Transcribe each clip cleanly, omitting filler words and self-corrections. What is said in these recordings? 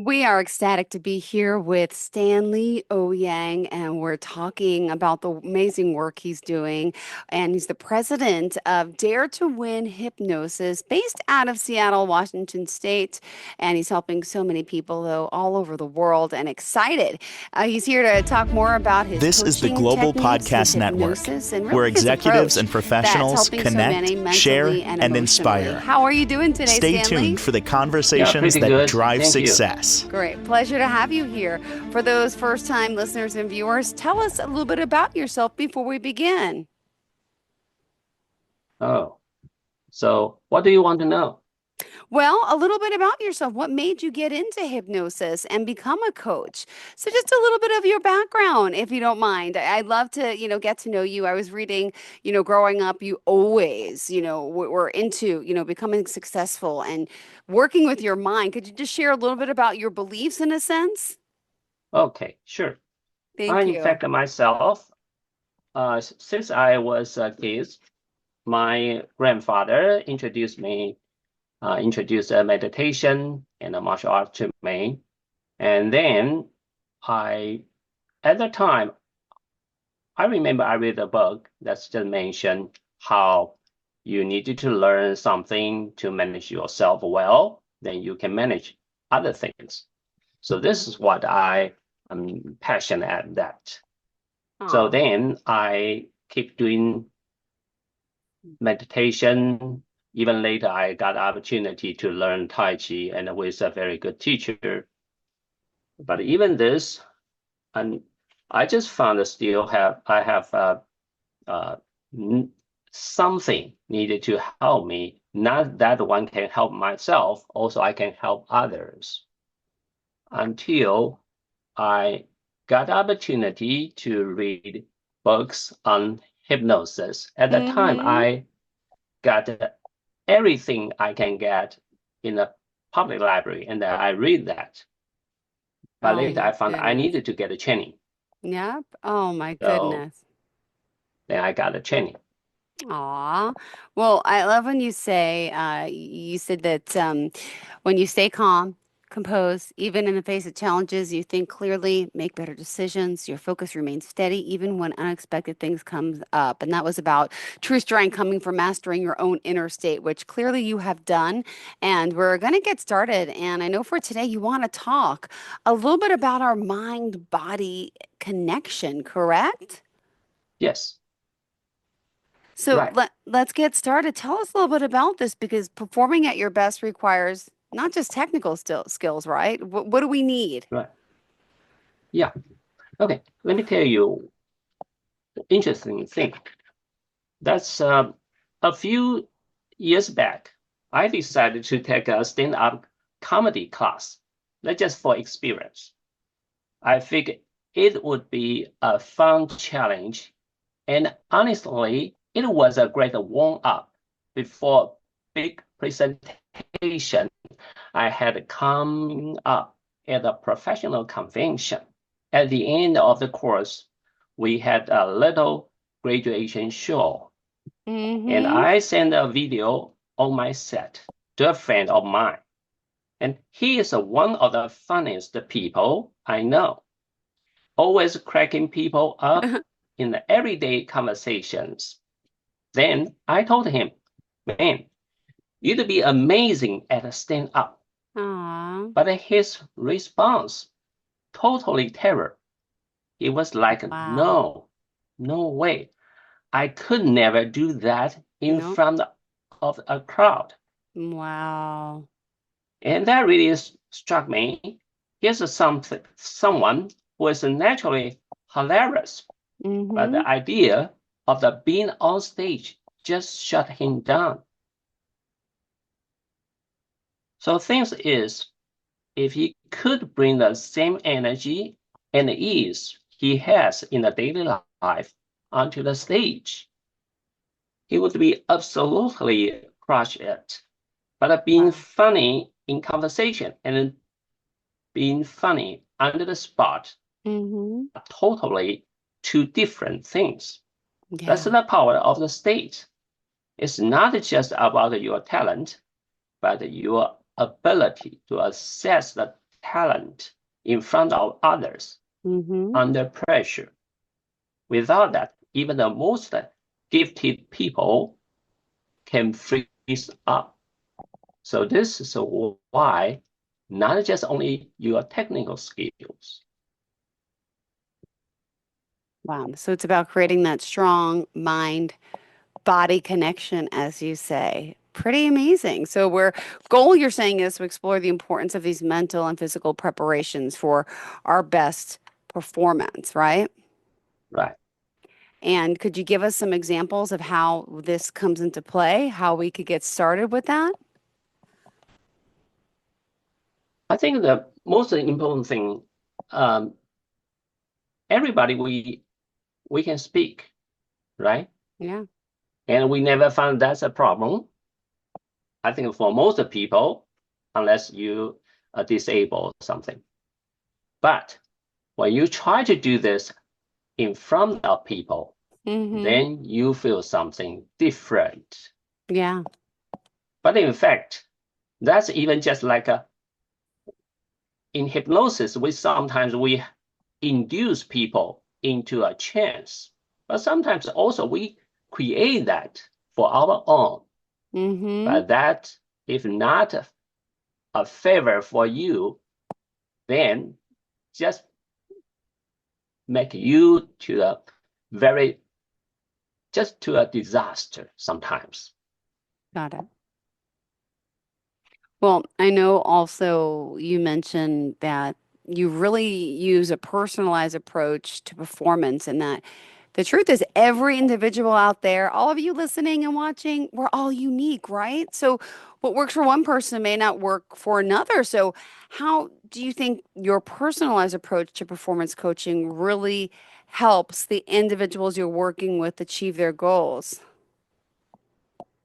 We are ecstatic to be here with Stanley Yang, and we're talking about the amazing work he's doing. And he's the president of Dare to Win Hypnosis, based out of Seattle, Washington State. And he's helping so many people, though, all over the world, and excited. He's here to talk more about his This is the coaching Global techniques and Podcast Network, hypnosis and where really his executives approach and that's professionals helping so many connect, share, mentally and and emotionally. inspire. How are you doing today, Stay Stanley? tuned for the Yeah, conversations pretty that good. drive Thank you. success. Great. Pleasure to have you here. For those first time listeners and viewers, tell us a little bit about yourself before we begin. Oh, so what do you want to know? Well, a little bit about yourself. What made you get into hypnosis and become a coach? So just a little bit of your background, if you don't mind. I'd love to, get to know you. I was reading, growing up, you always, were into, becoming successful and working with your mind. Could you just share a little bit about your beliefs in a sense? Okay, sure. Thank In you. fact, myself, since I was a kid, my grandfather introduced meditation and a martial art to me. And then at the time, I remember I read a book that's just mentioned how you needed to learn something to manage yourself well, then you can manage other things. So this is what I am passionate at that. So Aw. then I keep doing meditation. Even later, I got opportunity to learn Tai Chi and with a very good teacher. But even this, and I just found I have uh, something needed to help me. Not that one can help myself, also I can help others. Until I got opportunity to read books on hypnosis. At the time, Mm-hmm. I got everything I can get in a public library, and then I read that. But Oh later my I found I goodness. needed to get a training. Yep. Oh my So goodness. then I got a training. Aw. Well, I love when you say, you said that when you stay calm, composed, even in the face of challenges, you think clearly, make better decisions, your focus remains steady, even when unexpected things come up. And that was about true strength coming from mastering your own inner state, which clearly you have done. And we're going to get started. And I know for today, you want to talk a little bit about our mind-body connection, correct? Yes, So right, let's get started. Tell us a little bit about this because performing at your best requires not just technical skills, right? What do we need? right. Yeah. Okay. Let me tell you interesting thing. That's a few years back, I decided to take a stand-up comedy class, not just for experience. I figured it would be a fun challenge, and honestly, it was a great warm-up before big presentation I had coming up at a professional convention. At the end of the course, we had a little graduation show, and Mm-hmm. I sent a video on my set to a friend of mine. And he is one of the funniest people I know, always cracking people up in the everyday conversations. Then I told him, man, you'd be amazing at stand up. Aw. But his response, totally terror. He was like, Wow. no, no way. I could never do that in No. front of a crowd. Wow. And that really struck me. Here's someone who is naturally hilarious, but Mm-hmm. the idea of the being on stage just shut him down. So things is, if he could bring the same energy and ease he has in the daily life onto the stage, he would be absolutely crush it. But being Wow. funny in conversation and being funny under the spot Mm-hmm. are totally two different things. That's Yeah. the power of the stage. It's not just about your talent, but your ability to assess the talent in front of others Mm-hmm. under pressure. Without that, even the most gifted people can freeze up. So this is why not just only your technical skills. Wow. So it's about creating that strong mind body connection, as you say. Pretty amazing. So, we're goal you're saying is to explore the importance of these mental and physical preparations for our best performance, right? Right. And could you give us some examples of how this comes into play, how we could get started with that? I think the most important thing, um, everybody we can speak, right? Yeah. And we never found that's a problem. I think for most people, unless you are disabled or something. But when you try to do this in front of people, Mm-hmm. then you feel something different. Yeah. But in fact, that's even just like in hypnosis, we induce people into a trance, but sometimes also we create that for our own. Mm-hmm. But that, if not a favor for you, then just make you to a very, just to a disaster sometimes. Got it. Well, I know also you mentioned that you really use a personalized approach to performance, and that the truth is every individual out there, all of you listening and watching, we're all unique, right? So what works for one person may not work for another. So how do you think your personalized approach to performance coaching really helps the individuals you're working with achieve their goals?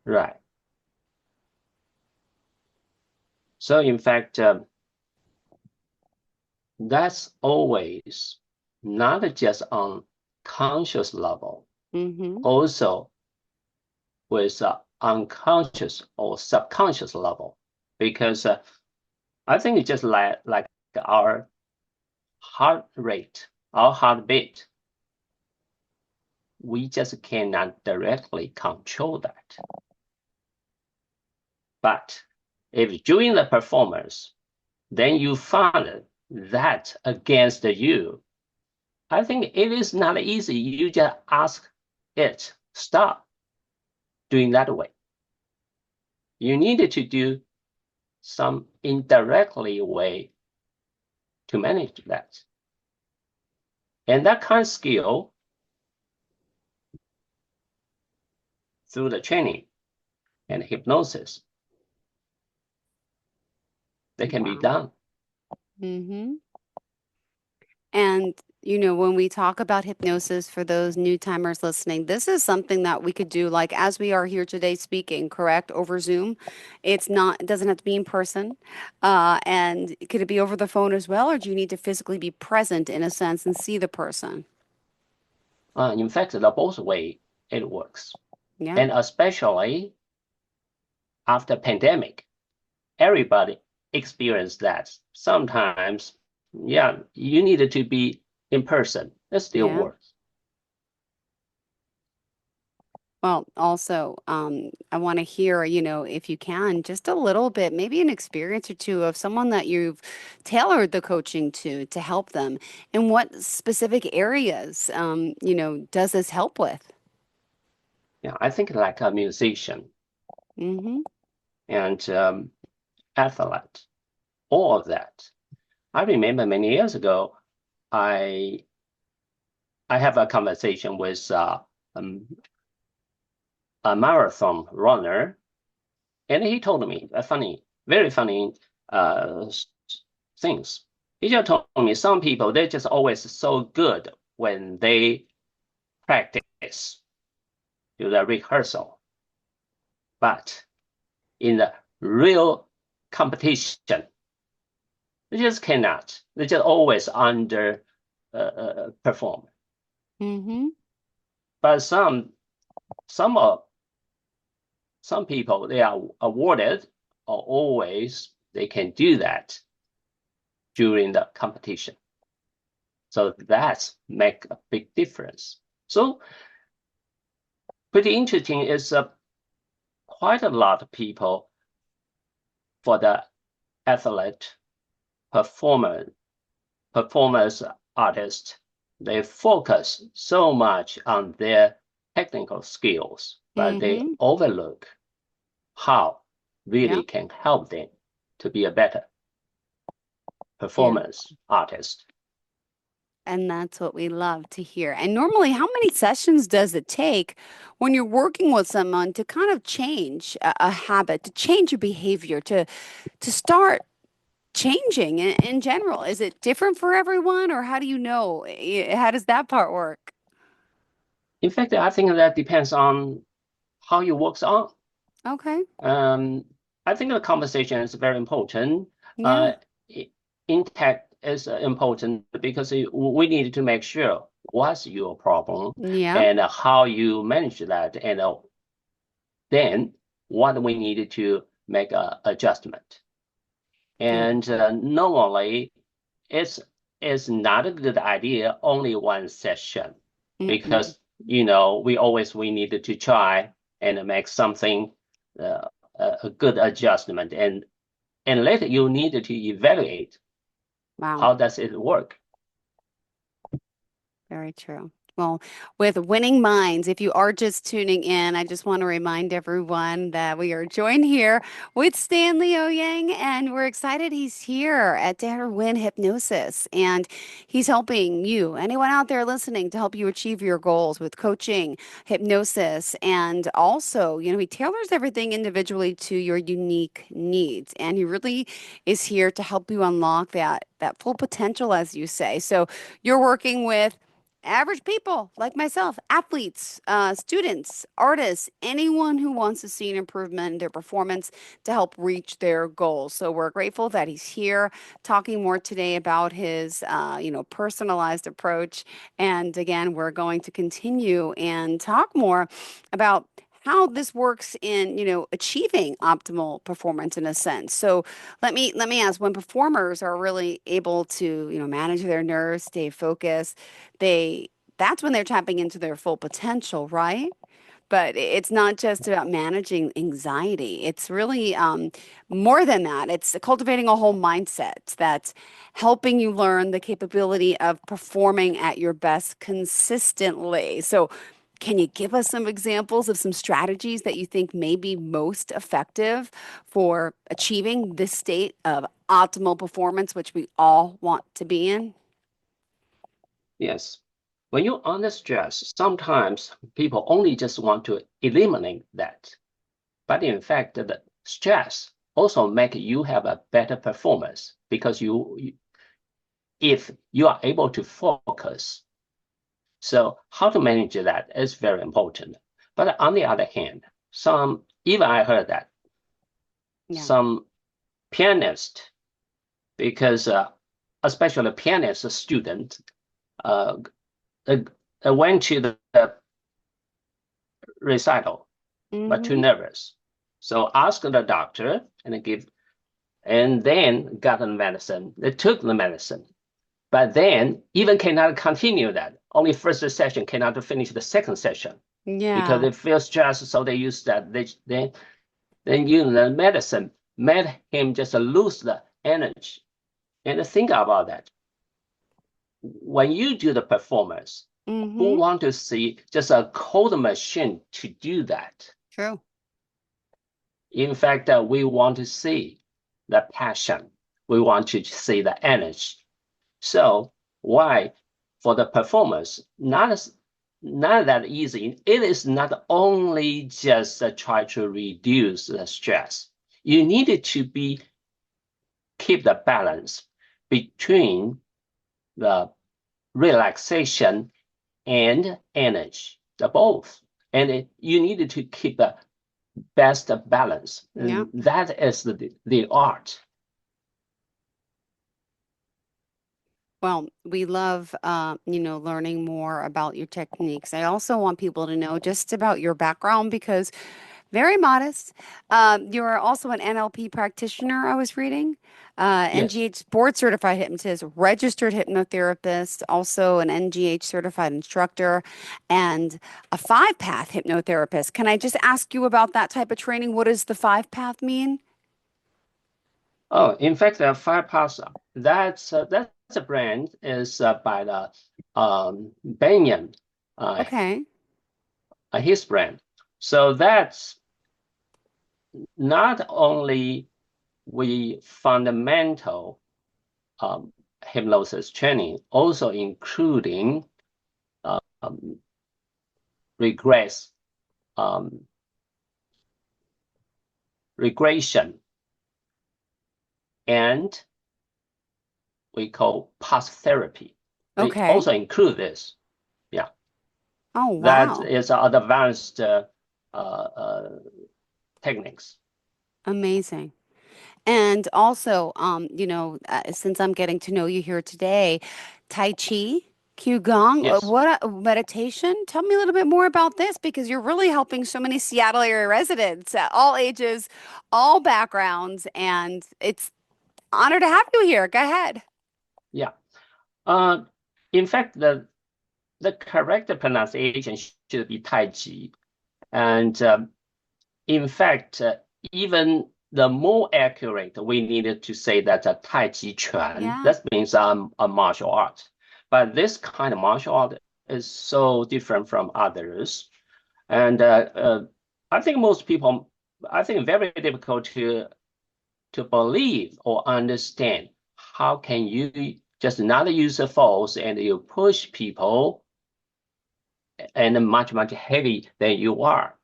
Right. So in fact, that's always not just on conscious level, Mm-hmm. also with unconscious or subconscious level, because I think it's just like our heart rate, our heartbeat, we just cannot directly control that. But if during the performance, then you find that against you, I think it is not easy. You just ask it, stop doing that way. You need to do some indirectly way to manage that. And that kind of skill through the training and hypnosis, they can be Wow. done. Mm-hmm. And, when we talk about hypnosis for those new timers listening, this is something that we could do like as we are here today speaking, correct? Over Zoom. It doesn't have to be in person. And could it be over the phone as well, or do you need to physically be present in a sense and see the person? In fact, the both way it works. Yeah. And especially after pandemic, everybody experienced that. Sometimes, yeah, you needed to be in person. It still Yeah. works. Well, also, I want to hear, if you can, just a little bit, maybe an experience or two of someone that you've tailored the coaching to help them. And what specific areas, does this help with? Yeah, I think like a musician Mm-hmm. and athlete, all of that. I remember many years ago, I I have a conversation with um, a marathon runner, and he told me a funny, very funny uh, things. He just told me some people they're just always so good when they practice, do the rehearsal, but in the real competition, they just cannot. They just always under perform. Mm-hmm. But some of some people they are awarded or always they can do that. during the competition. So that's make a big difference. So pretty interesting is quite a lot of people for the athlete performance artist, they focus so much on their technical skills, but they Mm-hmm. overlook how Yeah. really can help them to be a better Beautiful. performance artist. And that's what we love to hear. And normally, how many sessions does it take when you're working with someone to kind of change a habit, to change your behavior, to start changing in general? Is it different for everyone, or how do you know? How does that part work? In fact, I think that depends on how you work on. Okay. Um, I think the conversation is very important. Yeah. Uh, Intact is important because we need to make sure what's your problem Yeah. and how you manage that, and then what we need to make a adjustment. And Beautiful. normally, it's it's not a good idea only one session Mm-mm. because we needed to try and make something uh, a good adjustment, and later you need to evaluate Wow. how does it work. Very true. Well, with winning minds, if you are just tuning in, I just want to remind everyone that we are joined here with Stanley Yang, and we're excited he's here at DareToWin Hypnosis. And he's helping you, anyone out there listening, to help you achieve your goals with coaching, hypnosis, and also, he tailors everything individually to your unique needs. And he really is here to help you unlock that full potential, as you say. So you're working with average people like myself, athletes, students, artists, anyone who wants to see an improvement in their performance to help reach their goals. So we're grateful that he's here talking more today about his, personalized approach. And again, we're going to continue and talk more about how this works in, achieving optimal performance in a sense. So let me ask, when performers are really able to, manage their nerves, stay focused, they that's when they're tapping into their full potential, right? But it's not just about managing anxiety. It's really more than that. It's cultivating a whole mindset that's helping you learn the capability of performing at your best consistently. So, can you give us some examples of some strategies that you think may be most effective for achieving this state of optimal performance, which we all want to be in? Yes. When you're under stress, sometimes people only just want to eliminate that. But in fact, the stress also make you have a better performance because if you are able to focus. So how to manage that is very important. But on the other hand, even I heard that Yeah. some pianists, because especially pianist student, uh, uh, went to the recital, but too Mm-hmm. nervous. So asked the doctor and then got the medicine. They took the medicine, but then even cannot continue that. Only first session cannot finish the second session because Yeah. they feel stressed. So they use that. Then use the medicine made him just lose the energy. And think about that. When you do the performance, who Mm-hmm. want to see just a cold machine to do that? True. In fact, we want to see the passion. We want to see the energy. So why for the performance, not that easy. It is not only just try to reduce the stress. You need to keep the balance between the relaxation and energy, the both. And you need to keep the best balance. Yeah. And that is the art. Well, we love, learning more about your techniques. I also want people to know just about your background because Very modest. You're also an NLP practitioner, I was reading. Yes. NGH board certified hypnotist, registered hypnotherapist, also an NGH certified instructor, and a five path hypnotherapist. Can I just ask you about that type of training? What does the five path mean? Oh, in fact, Fire Pass, that's a brand is by the Banyan, uh, Okay. his brand. So that's not only we fundamental hypnosis training, also including um, regress, um, regression, and we call past therapy. They Okay. also include this. Yeah, Oh, that wow. is advanced uh, techniques. Amazing. And also, since I'm getting to know you here today, Tai Chi, Qigong, Yes, what meditation? Tell me a little bit more about this because you're really helping so many Seattle area residents at all ages, all backgrounds, and it's honor to have you here. Go ahead. yeah. Uh, in fact, the correct pronunciation should be Tai Chi, and in fact, even the more accurate, we needed to say that a Tai Chi Chuan. Yeah. That means a martial art. But this kind of martial art is so different from others. And I think most people, I think very difficult to believe or understand. How can you just not use the force and you push people and much, much heavy than you are?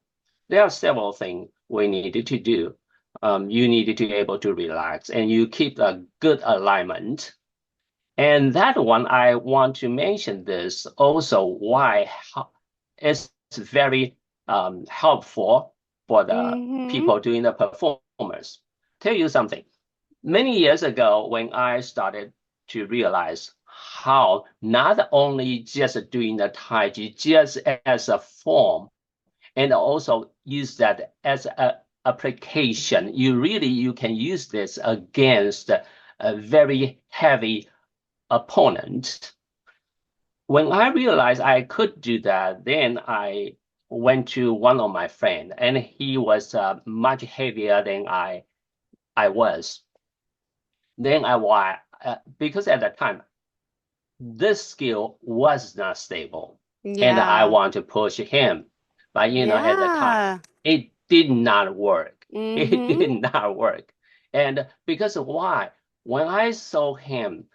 There are several things we needed to do. You needed to be able to relax and you keep a good alignment. And that one, I want to mention this also why it's very helpful for the Mm-hmm. people doing the performance. Tell you something. Many years ago, when I started to realize how not only just doing the Tai Chi just as a form, and also use that as a application. You can use this against a very heavy opponent. When I realized I could do that, then I went to one of my friends, and he was much heavier than I was. Then because at that time this skill was not stable, and I Yeah. want to push him. But at the time, Yeah. it did not work. It Mm-hmm. did not work. And because of why? When I saw him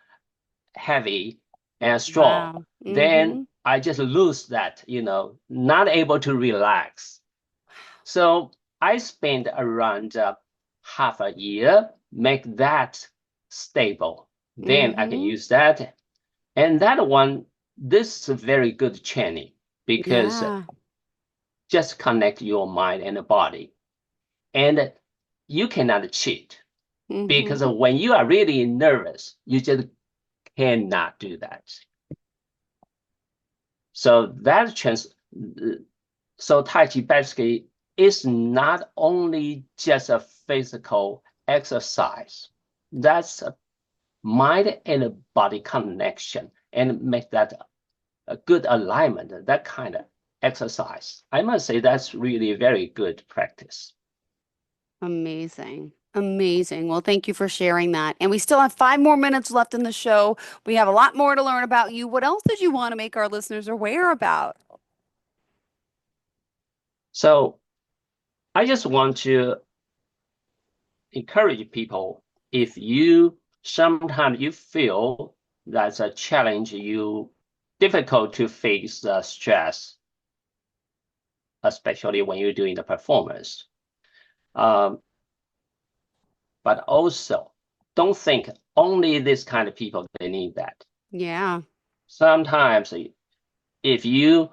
heavy and strong, Wow. then Mm-hmm. I just lose that, not able to relax. So I spent around half a year make that stable. Then I can Mm-hmm. use that, and that one, this is a very good training because Yeah. just connect your mind and the body. And you cannot cheat because Mm-hmm. when you are really nervous, you just cannot do that. So that chance, so Tai Chi basically is not only just a physical exercise. That's a mind and body connection and make that a good alignment, that kind of exercise. I must say that's really very good practice. Amazing. Amazing. Well, thank you for sharing that. And we still have 5 more minutes left in the show. We have a lot more to learn about you. What else did you want to make our listeners aware about? So I just want to encourage people, if you sometimes you feel that's a challenge, you difficult to face the stress, especially when you're doing the performance. Um, but also don't think only this kind of people they need that. Yeah. Sometimes if you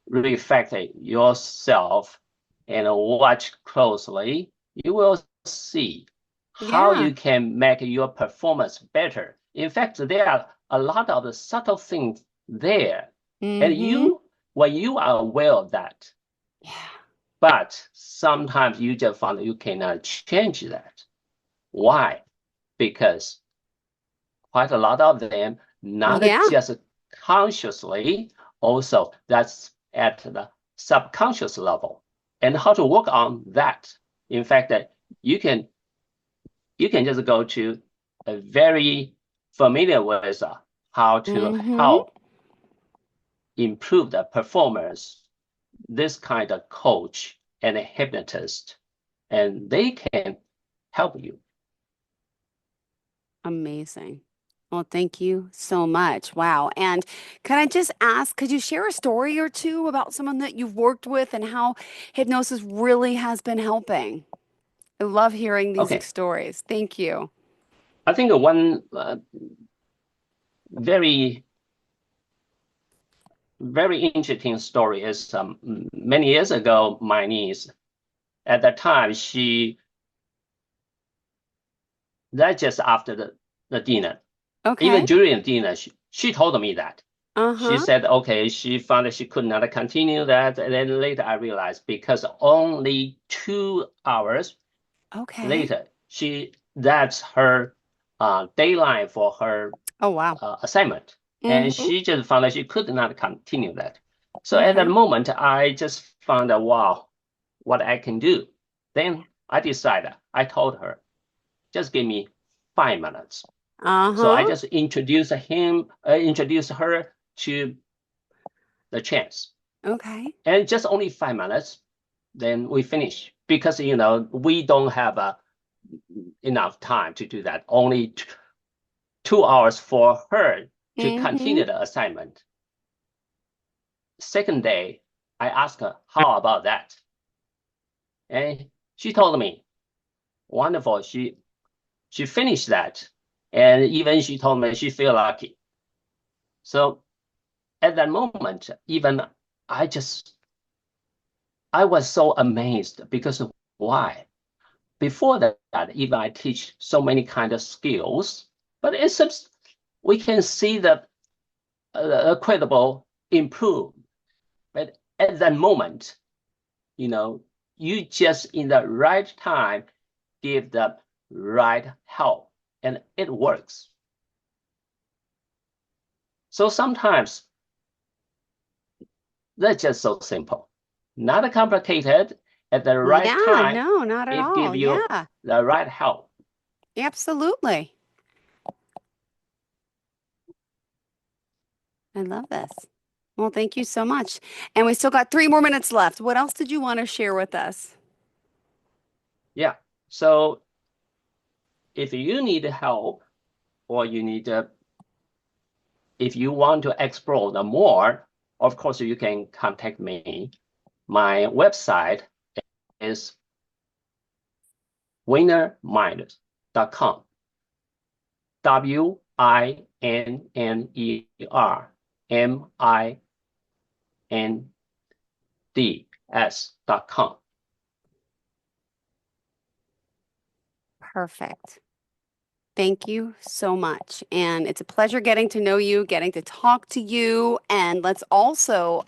reflect yourself and watch closely, you will see how Yeah. you can make your performance better. In fact, there are a lot of the subtle things there. And Mm-hmm. when you are aware of that, Yeah. But sometimes you just find that you cannot change that. Why? Because quite a lot of them, not Yeah. just consciously, also that's at the subconscious level. And how to work on that. In fact, that you can just go to a very familiar with how to help improve the performance, this kind of coach and a hypnotist, and they can help you. Amazing. Well, thank you so much. Wow. And can I just ask, could you share a story or two about someone that you've worked with and how hypnosis really has been helping? I love hearing these Okay, stories. Thank you. I think one very interesting story is many years ago, my niece, at that time, that's just after the dinner. Even Okay. during dinner, she told me that. She Uh-huh. said, okay, she found that she could not continue that. And then later I realized because only 2 hours Okay. later, that's her deadline for her Oh, wow. assignment. And Mm-hmm. she just found that she could not continue that. So at that Okay. moment, I just found out, wow, what I can do. Then I decided, I told her, just give me 5 minutes. So I Uh-huh. just introduced her to the chance. Okay. And just only 5 minutes, then we finish. Because, we don't have enough time to do that. Only 2 hours for her to Mm-hmm. continue the assignment. Second day, I asked her, how about that? And she told me, wonderful. She finished that. And even she told me she feel lucky. So at that moment, even I was so amazed because of why? Before that, even I teach so many kind of skills, but we can see the credible improvement. But at that moment, you just in the right time give the right help, and it works. So sometimes that's just so simple, not complicated. At the right Yeah, time, no, not at it all. give you Yeah, the right help. absolutely. I love this. Well, thank you so much. And we still got 3 more minutes left. What else did you want to share with us? Yeah. So if you need help or if you want to explore the more, of course you can contact me. My website is winnermind.com. WINNERMINDS.com. Perfect. Thank you so much. And it's a pleasure getting to know you, getting to talk to you. And let's also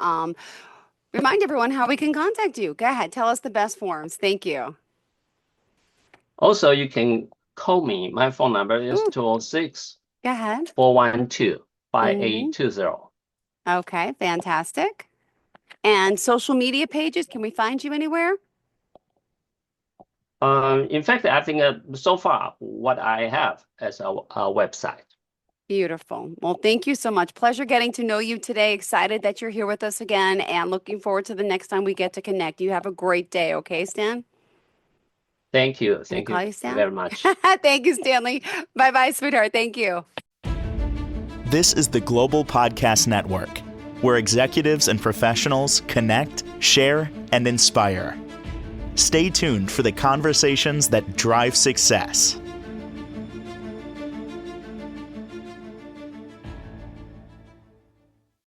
remind everyone how we can contact you. Go ahead, tell us the best forms. Thank you. Also, you can call me. My phone number is Ooh, 206 go ahead. 412 Hmm. 5820. Okay, fantastic. And social media pages, can we find you anywhere? In fact, I think so far what I have as a website. Beautiful. Well, thank you so much. Pleasure getting to know you today. Excited that you're here with us again and looking forward to the next time we get to connect. You have a great day, okay, Stan? Thank you. Can I Thank call you you Stan? very much. Thank you, Stanley. Bye bye, sweetheart. Thank you. This is the Global Podcast Network, where executives and professionals connect, share, and inspire. Stay tuned for the conversations that drive success.